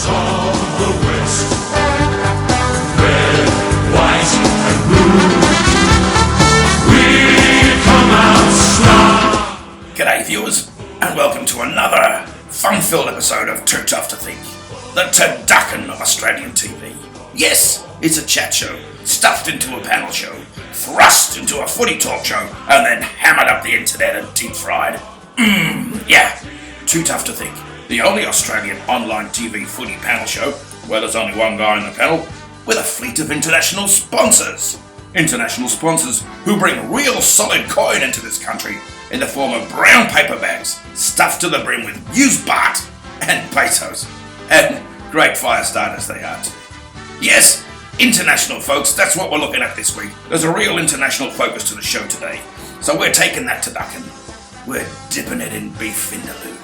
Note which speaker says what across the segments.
Speaker 1: stars of the west, red, white, and blue. We come out star.
Speaker 2: G'day viewers, and welcome to another fun-filled episode of Too Tough to Think, the turducken of Australian TV. Yes, it's a chat show, stuffed into a panel show, thrust into a footy talk show, and then hammered up the internet and deep-fried. Yeah, Too Tough to Think, the only Australian online TV footy panel show where there's only one guy in the panel with a fleet of international sponsors. International sponsors who bring real solid coin into this country in the form of brown paper bags stuffed to the brim with used baht and pesos. And great fire starters they are too. Yes, international folks, that's what we're looking at this week. There's a real international focus to the show today. So we're taking that turducken, we're dipping it in beef vindaloo,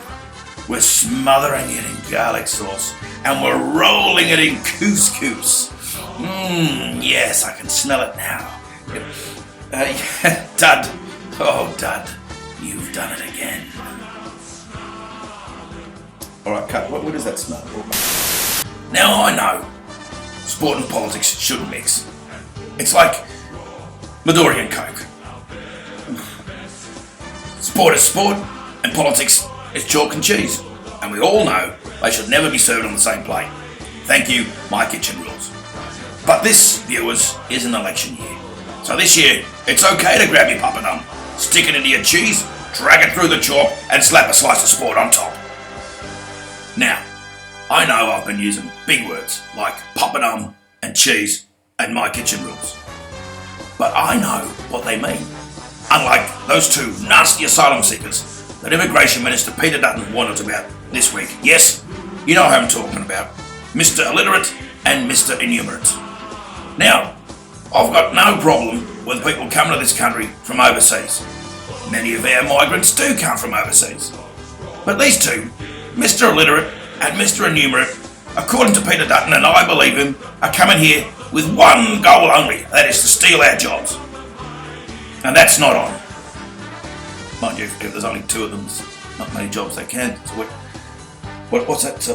Speaker 2: we're smothering it in garlic sauce, and we're rolling it in couscous. Yes, I can smell it now. Dud. Oh, Dud. You've done it again. Alright, cut. What does that smell? Now I know sport and politics shouldn't mix. It's like Midori and Coke. Sport is sport, and politics is chalk and cheese. And we all know they should never be served on the same plate. Thank you, my kitchen rules. But this, viewers, is an election year. So this year, it's okay to grab your papadum, stick it into your cheese, drag it through the chalk, and slap a slice of sport on top. Now, I know I've been using big words like papadum and cheese and my kitchen rules. But I know what they mean. Unlike those two nasty asylum seekers that Immigration Minister Peter Dutton warned us about this week. Yes, you know who I'm talking about. Mr. Illiterate and Mr. Enumerate. Now, I've got no problem with people coming to this country from overseas. Many of our migrants do come from overseas. But these two, Mr. Illiterate and Mr. Enumerate, according to Peter Dutton, and I believe him, are coming here with one goal only, that is to steal our jobs. And that's not on. Mind you, if there's only two of them, there's not many jobs they can. So what's that?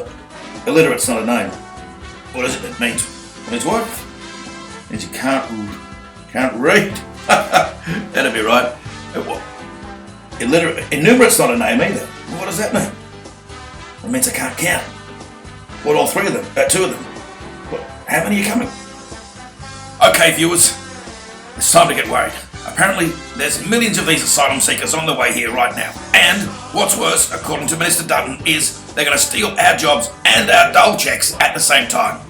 Speaker 2: Illiterate's not a name. What is it? It means what? It means you can't read. That'd be right. Enumerate's not a name either. What does that mean? It means I can't count. What, all three of them? Two of them? What, how many are coming? Okay, viewers, it's time to get worried. Apparently, there's millions of these asylum seekers on the way here right now. And what's worse, according to Minister Dutton, is they're going to steal our jobs and our dole checks at the same time.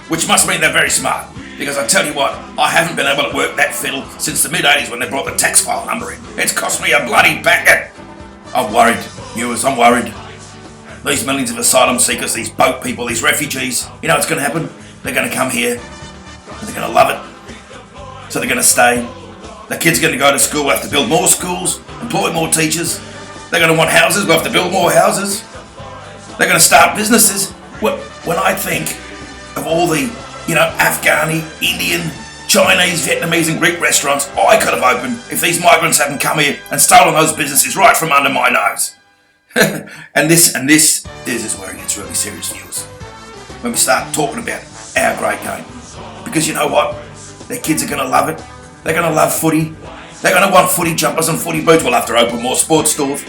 Speaker 2: Which must mean they're very smart. Because I tell you what, I haven't been able to work that fiddle since the mid-80s when they brought the tax file number in. It's cost me a bloody backer. I'm worried, viewers, I'm worried. These millions of asylum seekers, these boat people, these refugees, you know what's going to happen? They're going to come here, and they're going to love it. So they're going to stay. The kids are going to go to school, we'll have to build more schools, employ more teachers. They're going to want houses, we'll have to build more houses. They're going to start businesses. When I think of all the, Afghani, Indian, Chinese, Vietnamese and Greek restaurants I could have opened if these migrants hadn't come here and stolen those businesses right from under my nose. and this is where it gets really serious, viewers. When we start talking about our great game. Because you know what? Their kids are going to love it. They're going to love footy. They're going to want footy jumpers and footy boots. We'll have to open more sports stores.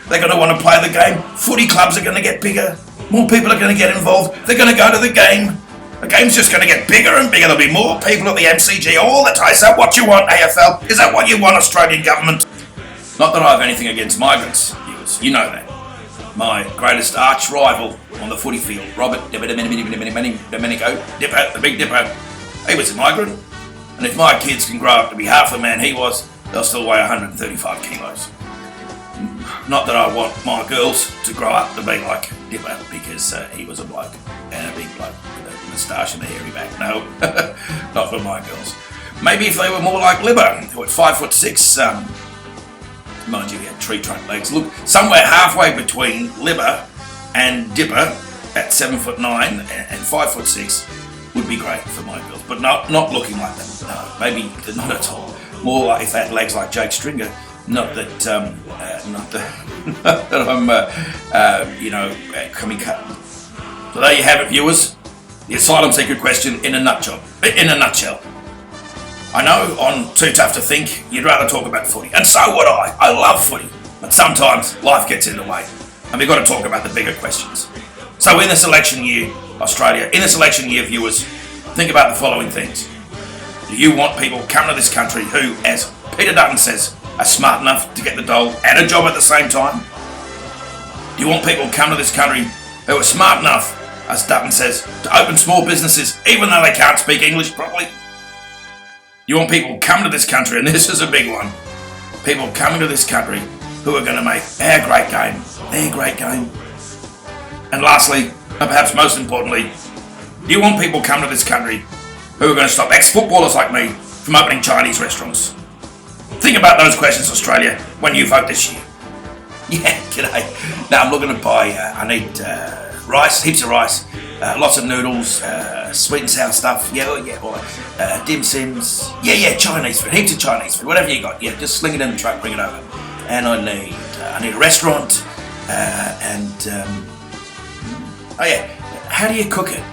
Speaker 2: They're going to want to play the game. Footy clubs are going to get bigger. More people are going to get involved. They're going to go to the game. The game's just going to get bigger and bigger. There'll be more people at the MCG all the time. Is that what you want, AFL? Is that what you want, Australian government? Not that I have anything against migrants, viewers. You know that. My greatest arch rival on the footy field, Robert Domenico, Dipper, the Big Dipper, he was a migrant. And if my kids can grow up to be half the man he was, they'll still weigh 135 kilos. Not that I want my girls to grow up to be like Dipper, because he was a bloke, and a big bloke with a moustache and a hairy back. No, not for my girls. Maybe if they were more like Libber, who at 5'6", mind you, he had tree trunk legs. Look, somewhere halfway between Libber and Dipper at 7'9" and 5'6" would be great for my girls, but not looking like them. No, maybe not at all. More like if they had legs like Jake Stringer. Not that I'm, coming cut. So there you have it, viewers. The asylum seeker question in a nutshell. I know on Too Tough to Think, you'd rather talk about footy, and so would I. I love footy, but sometimes life gets in the way, and we've got to talk about the bigger questions. So in this election year, Australia, in this election year, viewers, think about the following things. Do you want people coming to this country who, as Peter Dutton says, are smart enough to get the dole and a job at the same time? Do you want people coming to this country who are smart enough, as Dutton says, to open small businesses even though they can't speak English properly? You want people coming to this country, and this is a big one, people coming to this country who are going to make our great game their great game? And lastly, and perhaps most importantly, do you want people coming to this country who are going to stop ex-footballers like me from opening Chinese restaurants? Think about those questions, Australia, when you vote this year. Yeah, g'day. Now I'm looking to buy, I need rice, heaps of rice, lots of noodles, sweet and sour stuff, dim sims, Chinese food, heaps of Chinese food, whatever you got, just sling it in the truck, bring it over. And I need a restaurant, how do you cook it?